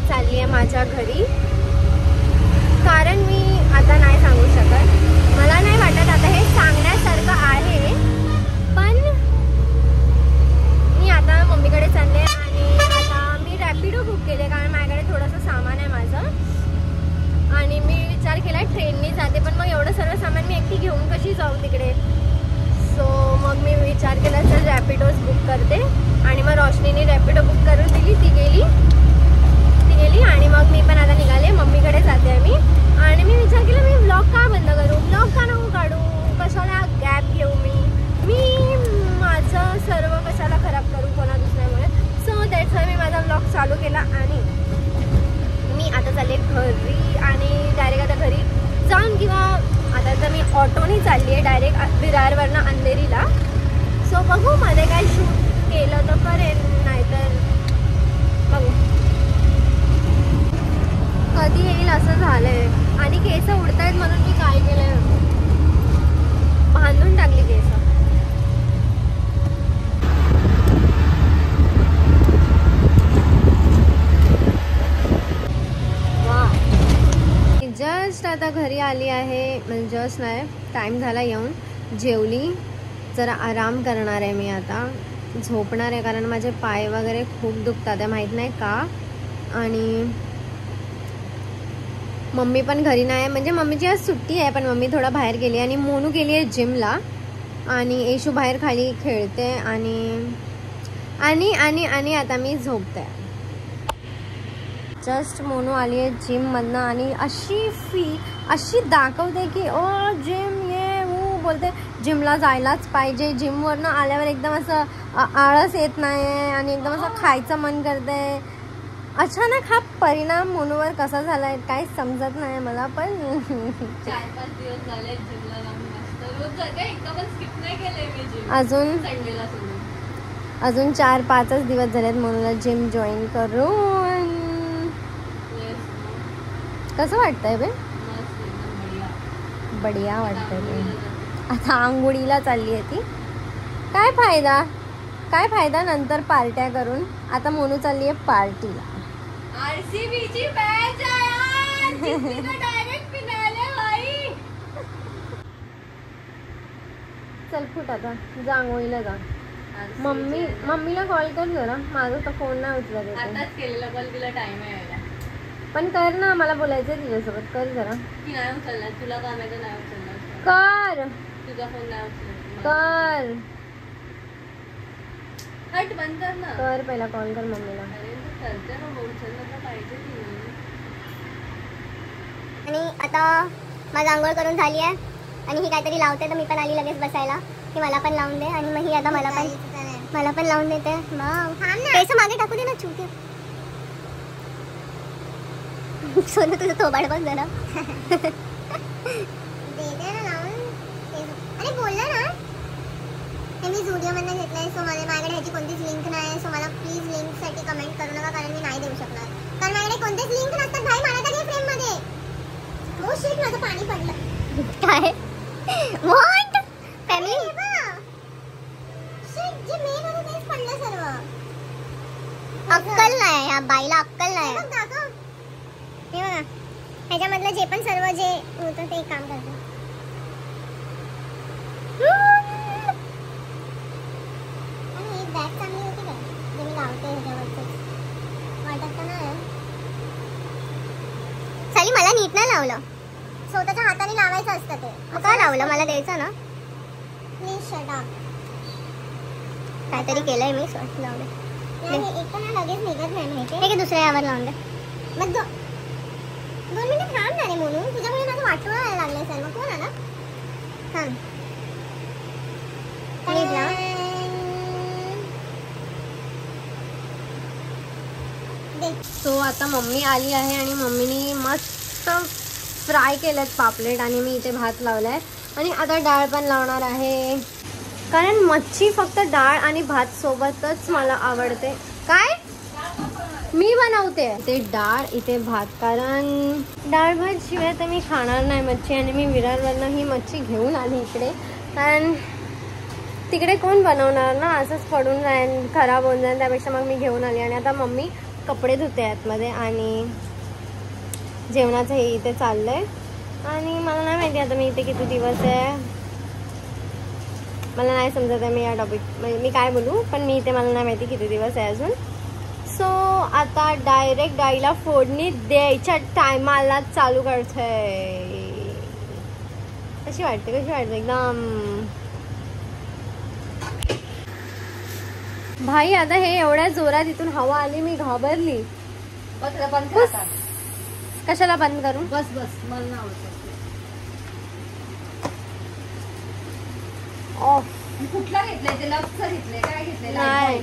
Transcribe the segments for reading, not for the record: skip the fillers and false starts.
चालली आहे माझ्या घरी, कारण मी आता नाही सांगू शकत. मला नाही वाटत आता हे सांगण्यासारखं आहे, पण मी आता मम्मीकडे चालले आणि आता मी रॅपिडो बुक केले, कारण माझ्याकडे थोडंसं सामान आहे माझं आणि मी विचार केला ट्रेनने जाते, पण मग एवढं सर्व सामान मी एकटी घेऊन कशी जाऊ तिकडे. सो मग मी विचार केला चल रॅपिडोज बुक करते आणि मग रोशनीने रॅपिडो बुक करून दिली. ती गेली आणि मग मी पण आता निघाले, मम्मीकडे जाते मी. आणि मी विचार केला मी व्लॉग का बंद करू, व्लॉग का नको काढू, कशाला गॅप घेऊ, मी माझं सर्व कशाला खराब करू कोणा दुसऱ्यामुळे. सो दॅट्स वाय मी माझा व्लॉग चालू केला आणि मी आता चालले घरी आणि डायरेक्ट आता घरी जाऊन किंवा आता तर मी ऑटोने चालली आहे डायरेक्ट विरारवरनं अंधेरीला. सो बघू मध्ये काय शूट केलं तर करेन, नाहीतर बघू कधी येईल असं झालंय. आणि केस उडतायत म्हणून मी काय केलंय, बांधून टाकली केस. जस्ट आता घरी आली आहे, म्हणजे जस्ट नाही टाइम झाला येऊन. जेवली, जरा आराम करणार आहे मी आता, झोपणार आहे कारण माझे पाय वगैरे खूप दुखतात आहे, माहीत नाही का. आणि मम्मी पण घरी नाही आहे, म्हणजे मम्मीची आज सुट्टी आहे, पण मम्मी थोडा बाहेर गेली आणि मोनू गेली आहे जिमला आणि येशू बाहेर खाली खेळते आणि आणि आणि आणि आता मी झोपते. जस्ट मोनू आली आहे जिममधनं आणि अशी दाखवते की ओ जिम ये वो, बोलते जिमला जायलाच पाहिजे. जिमवरनं आल्यावर एकदम असं आळस येत नाही आणि एकदम असं खायचं मन करते. अचानक हा परिणाम मोनूवर कसा झालाय काय समजत नाही मला, पण 4-5 दिवस झाले जिमला जाऊन मस्त रोज जाते, एकदा पण स्किप नाही केलंय मी जिम. अजून 4-5च दिवस झालेत मोनूला जिम जॉईन करून. कसं वाटतंय बे? बढिया वाटतंय बे. आता आंघोळीला चालली आहे ती. काय फायदा नंतर पार्ट्या करून. आता मोनू चालली आहे पार्टीला. आरसीबीची मॅच आहे यार, जिंकली तर डायरेक्ट फिनाले भाई. चल फुट आता, जा आंघोळीला जा. मम्मीला कॉल कर जरा, माझा तर फोन नाही उचलत आहे. आताच केलेला कॉल, तिला टाइम आहे यायला. पण कर ना, मला बोलायचंय तुझ्यासोबत, कर जरा. ती नाही उचलणार, तुला काम आहे तर नाही उचलणार. कर, तुझा फोन नाही उचलणार. कर, हट बंद कर ना. कर पहिला कॉल कर मम्मीला. अरे करते ना, उचललं तर पाहिजे ती. आणि आता माझं आंघोळ करून झाली आहे आणि ही काहीतरी लावते, तर मी पण आली लगेच बसायला की मला पण लावून दे. आणि मग ही आता मला पण लावून देते. मग केस मागे टाकू दे ना चुके. सोनू तुझं थोबाड बघ जरा. अरे बोलला ना, हे मी झुडिओमधनं घेतलंय. सो माझ्याकडे ह्याची कोणतीच लिंक नाही. सो मला प्लीज लिंकसाठी कमेंट करू नका, कारण मी नाही देऊ शकणार, कारण माझ्याकडे कोणतेच लिंक नसतात भाई. मला तर फ्रेममध्ये हो शिट, माझं पाणी पडलं. काय व्हॉट फॅमिली शिट, जे मेन होतं तेच पडलं सर्व. अक्कल नाही या बाईला, अक्कल नाही. हे बघा, ह्याच्यामधलं जे पण सर्व जे होतं ते काम करतं. आणि एक बॅग चांगली होती काय, जे मी लावते ह्याच्यावरच वाटत तर नाही. साली मला नीट नाही लावलं, स्वतःच्या हाताने लावायचं असतं ते. मग काय लावलं, मला द्यायचं ना. Please shut up. काहीतरी केलंय मी, लावलं एक तर ना लगेच निघत नाही माहिती. ठीक आहे, दुसऱ्या यावर लावून दे. मग 2 मिनिटं थांब ना रे मोनू, तुझ्यामुळे माझं वाटोळं व्हायला लागलंय सर्व. कोण आला, थांब. सो आता मम्मी आली आहे आणि मम्मीने मस्त फ्राय केलेत पापलेट आणि मी इथे भात लावलाय आणि आता डाळ पण लावणार आहे, कारण मच्छी फक्त डाळ आणि भात सोबतच मला आवडते. काय मी बनवते ते डाळ, इथे भात, कारण डाळ भात शिवाय तर मी खाणार नाही मच्छी. आणि मी विरारवरनं ही मच्छी घेऊन आली इकडे, कारण तिकडे कोण बनवणार ना, असंच पडून जाईल, खराब होऊन जाईल. त्यापेक्षा मग मी घेऊन आली आणि आता मम्मी कपडे धुते आतमध्ये आणि जेवणाचं हे इथे चाललंय. आणि मला नाही माहिती आता मी इथे किती दिवस आहे, मला नाही समजत आहे मी या टॉपिक म्हणजे मी काय बोलू, पण मी इथे मला नाही माहिती किती दिवस आहे अजून. सो आता डायरेक्ट डाळीला फोडणी द्यायच्या टायमाला चालू करते. कशी वाटते एकदम भाई. आता हे एवढ्या जोरात इथून हवा आली मी घाबरली. कशाला बंद करू? बस मला नाही आवडत. कुठला घेतलाय ते? लक्सचं घेतलंय काय घेतलंय? नाही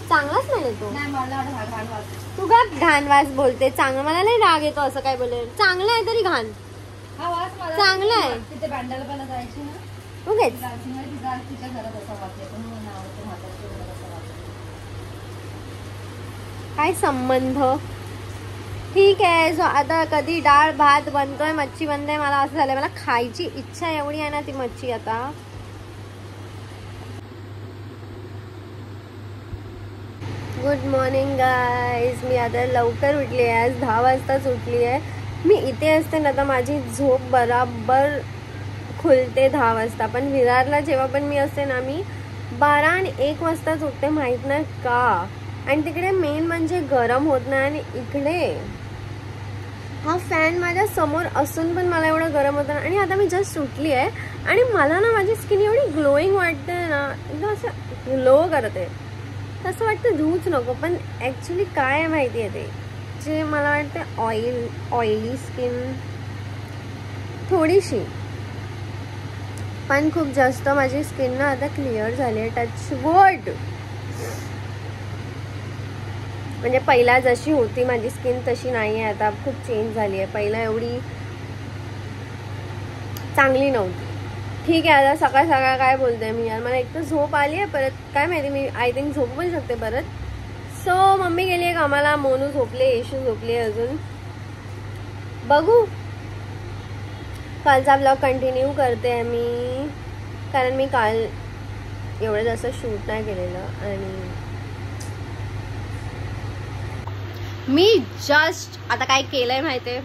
चांगलाच नाही तो. नाही मला घाण वाटतं. तू का घाणवास बोलते? चांगलं मला नाही राग येतो असं काय बोले. चांगलं आहे तरी घाण. हा वास मला चांगलं आहे. तिथे बँडाला पण जायची ना उगेच तिच्या घरात असा वाटते पण मला आवडतं म्हातारच्या घरात असं वाटतं. काय संबंध? ठीक आहे. सो आता कधी डाळ भात बनतोय, मच्छी बनते, मला असं झालंय मला खायची इच्छा एवढी आहे ना ती मच्छी. आता गुड मॉर्निंग गाईज. मी आता लवकर उठली आहे, आज 10 वाजताच उठली आहे. मी इथे असते ना तर माझी झोप बराबर खुलते 10 वाजता, पण विरारला जेव्हा पण मी असते ना मी 12 आणि 1 वाजताच उठते, माहीत नाही का. आणि तिकडे मेन म्हणजे गरम होत नाही आणि इकडे हा फॅन माझ्या समोर असून पण मला एवढं गरम होतं. आणि आता मी जस्ट उठली आहे आणि मला ना माझी स्किन एवढी ग्लोईंग वाटते ना, एकदम असं ग्लो करते. तसं वाटतं धूच नको, पण ॲक्च्युली काय आहे माहिती आहे ते जे मला वाटतं ऑइली स्किन थोडीशी, पण खूप जास्त माझी स्किन ना आता क्लिअर झाली आहे. Touch wood. म्हणजे पहिला जशी होती माझी स्किन तशी नाही आहे आता, खूप चेंज झाली आहे. पहिला एवढी चांगली नव्हती. ठीक आहे आता सकाळ सकाळ काय बोलते मी यार, मला एक तर झोप आली आहे परत, काय माहिती मी आय थिंक झोप पण शकते परत. सो मम्मी गेली आहे कामाला, मोनू झोपले, येशू झोपली आहे अजून. बघू कालचा ब्लॉग कंटिन्यू करते आहे मी, कारण मी काल एवढं जास्त शूट नाही केलेलं. आणि मी जस्ट आता काय केलंय माहितीये,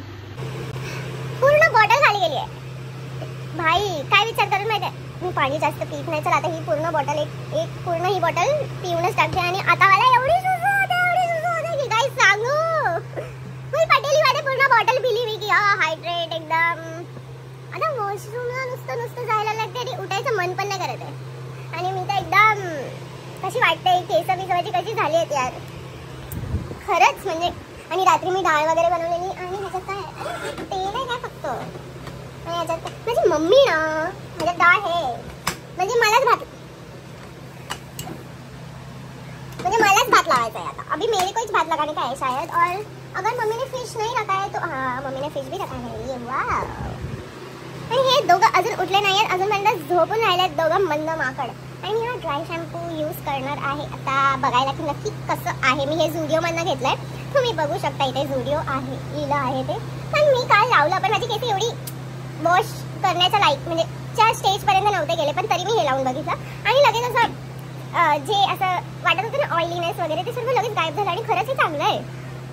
पूर्ण बॉटल खाली गेली आहे भाई. काय विचार करून माहिती आहे, मी पाणी जास्त पीत नाही. चल आता ही पूर्ण बॉटल एक पूर्ण ही बॉटल पिऊनच टाकते. आणि आता मला एवढी सुसू होते की काय सांगू. मी पटेली वाटे पूर्ण बॉटल पिली मी की हायड्रेट एकदम. आता वॉशरूमला नुसतं जायला लागते आणि उठायचं मन पण नाही करत आहे. आणि मी तर एकदम कशी वाटते, केस बिसवाची कशी झाली आहेत यार खरंच म्हणजे. आणि रात्री मी डाळ वगैरे बनवलेली आणि ह्याच्यात काय तेल आहे काय फक्त, आणि ह्याच्यात माझी मम्मी ना ह्याच्यात डाळ आहे म्हणजे मलाच भात लावायचा है आता. अभी मेरे को ही भात लगाने का है शायद. और अगर मम्मी ने फिश नहीं रखा है तो हाँ मम्मी ने फिश भी रखा है. ये वाव. आणि हे दोघं अजून उठले नाही आहेत, अजूनपर्यंत झोपून राहिले आहेत दोघं मंद माकड. आणि मी हा ड्राय शॅम्पू यूज करणार आहे आता, बघायला की नक्की कसं आहे. मी हे झुडिओमधनं घेतलंय, तुम्ही बघू शकता इथे झुडिओ आहे लिहिलं आहे ते. पण मी काल लावलं पण माझी केस एवढी वॉश करण्याच्या लाईक म्हणजे च्या स्टेजपर्यंत नव्हते गेले, पण तरी मी हे लावून बघितलं आणि लगेच असं जे असं वाटत होतं ना ऑइलीनेस वगैरे ते सर्व लगेच गायब झालं. आणि खरंच हे चांगलं आहे,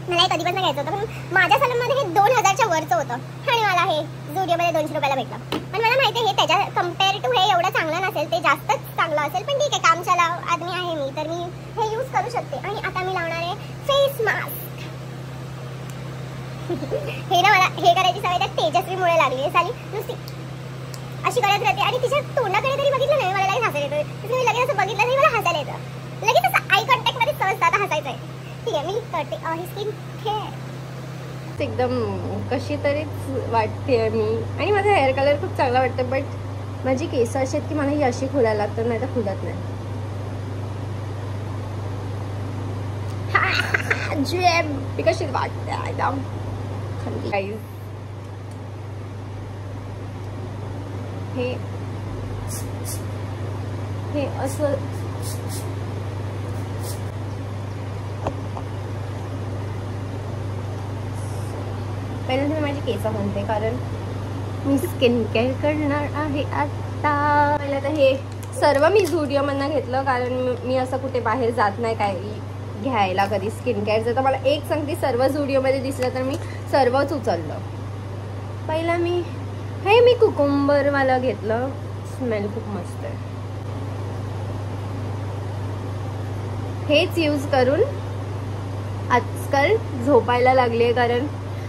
मला हे कधीपासून घ्यायचं होतं पण माझ्या सलूनमध्ये हे 2000च्या वरचं होतं आणि मला हे झुडिओमध्ये 200 रुपयाला भेटलं. पण मला माहिती आहे हे त्याच्या कम्पेअर टू हे एवढं चांगलं नसेल, ते जास्तच चांगलं असेल. पण ठीक आहे, कामचला आदमी आहे मी, तर मी हे यूज करू शकते. आणि आता मी लावणार आहे फेस मास्क. हे ना मला हे करायची सवय त्या तेजस्वीमुळे लागली आहे. साली नुसती अशी करत राहते आणि तिच्या तोंडाकडे तरी बघितलं नाही मला लगेच हसायला येतं. मी लगेच असं बघितलं नाही मला हसायला येतं. लगेच असं आय कॉन्टॅक्ट मध्ये सहज आता हसायचं आहे. ठीक आहे मी करते. ही स्किन केअर एकदम कशी तरीच वाटते मी. आणि माझा हेअर कलर खूप चांगला वाटतं, बट माझी केस अशी आहेत की मला ही अशी खुलायला लागतात, नाही तर खुलत नाही. जी कशी वाटते एकदम खाली. हे असं पहिल्यांदा मी माझी केस म्हणते, कारण मी स्किन केअर करणार आहे आता. पहिलं तर हे सर्व मी झुडिओमधनं घेतलं, कारण मी असं कुठे बाहेर जात नाही काही घ्यायला कधी स्किन केअरचं, तर मला एक सांगते, सर्व झुडिओमध्ये दिसलं तर मी सर्वच उचललं. पहिला मी कुकुंबरवाला घेतलं, स्मेल खूप मस्त आहे. हेच यूज करून आजकाल झोपायला लागली आहे, कारण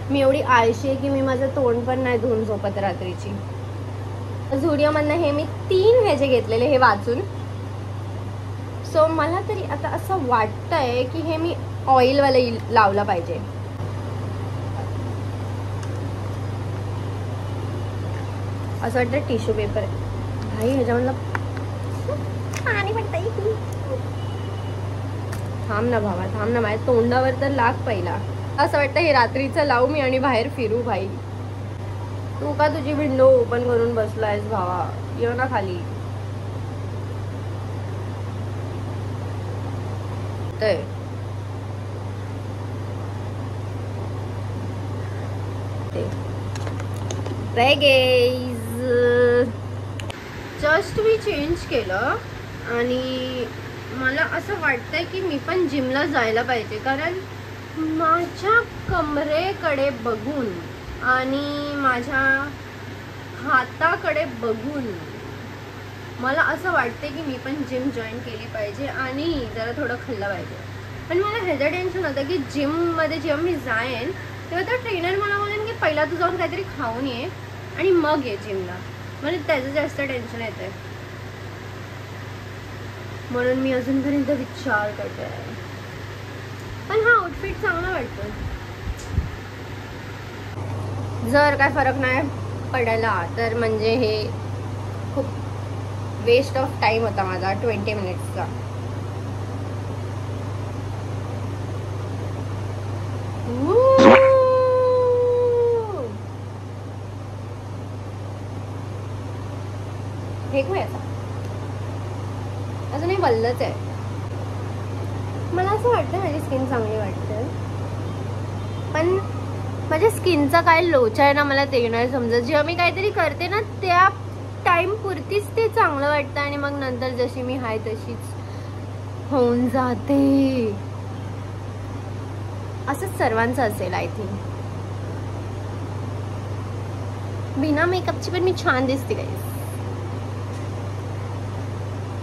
मी एवढी आळशी आहे की मी माझं तोंड पण नाही धुवून झोपत रात्रीची. झुडिओमधनं हे मी 3 ह्याचे घेतलेले, हे वाचून. सो मला तरी आता असं वाटतंय की हे मी ऑइलवाला लावलं पाहिजे. असं वाटतं टिश्यू पेपर आहे भाई, ह्याच्यामधलं पाणी पडतंय. थांब ना भावा, थांब ना, माझ्या तोंडावर तर लाग पहिला. असं वाटतं हे रात्रीचं लावू मी आणि बाहेर फिरू. भाई तू का तुझी विंडो ओपन करून बसलायस भावा, ये ना खाली. जस्ट मी चेंज केलं आणि मला असं वाटतंय की मी पण जिमला जायला पाहिजे, कारण माझ्या कमरेकडे बघून आणि माझ्या हाताकडे बघून मला असं वाटते की मी पण जिम जॉईन केली पाहिजे आणि जरा थोडं खाल्लं पाहिजे. पण मला ह्याचं टेन्शन होतं की जिममध्ये जेव्हा मी जाईन तेव्हा तर ट्रेनर मला बोलेन की पहिला तू जाऊन काहीतरी खाऊन ये आणि मग ये जिमला. मला त्याचं जास्त टेन्शन येतं, म्हणून मी अजूनपर्यंत विचार करते. पण हा आउटफिट चांगला वाटतो. जर काय फरक नाही पडायला तर म्हणजे हे खूप वेस्ट ऑफ टाइम होता माझा 20 मिनिट्सचा. हे काय अजूनही वल्लच आहे. मला असं वाटतं माझी स्किन चांगली वाटते, पण माझ्या स्किनचा काय लोचा आहे ना मला ते नाही समजत. जेव्हा मी काहीतरी करते ना त्या टाइम पुरतीच ते चांगलं वाटतं आणि मग नंतर जशी मी हाय तशीच होऊन जाते. असंच सर्वांचं असेल आय थिंक. बिना मेकअपची पण मी छान दिसते गाईस.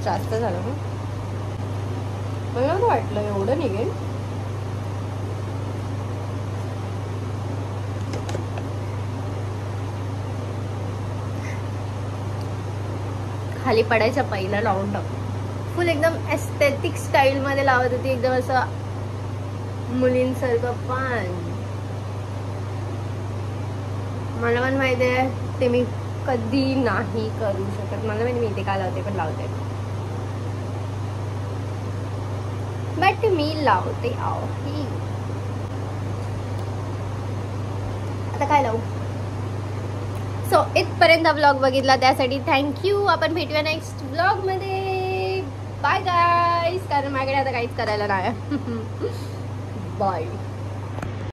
जास्त झालं ना, मला नव्हतं वाटलं एवढं निघेल. खाली पडायच्या पहिला लावून टाकू. फुल एकदम एस्थेटिक स्टाईल मध्ये लावत होती, एकदम असं मुलींसारखं. पण मला पण माहिती आहे ते मी कधी नाही करू शकत. मला माहिती मी ते काय लावते, पण लावते. बट मी लावते. आता काय लावू. सो इथपर्यंत व्लॉग बघितला त्यासाठी थँक्यू. आपण भेटूया नेक्स्ट व्लॉग मध्ये. बाय गाईज, कारण माझ्याकडे आता काहीच करायला नाही. बाय.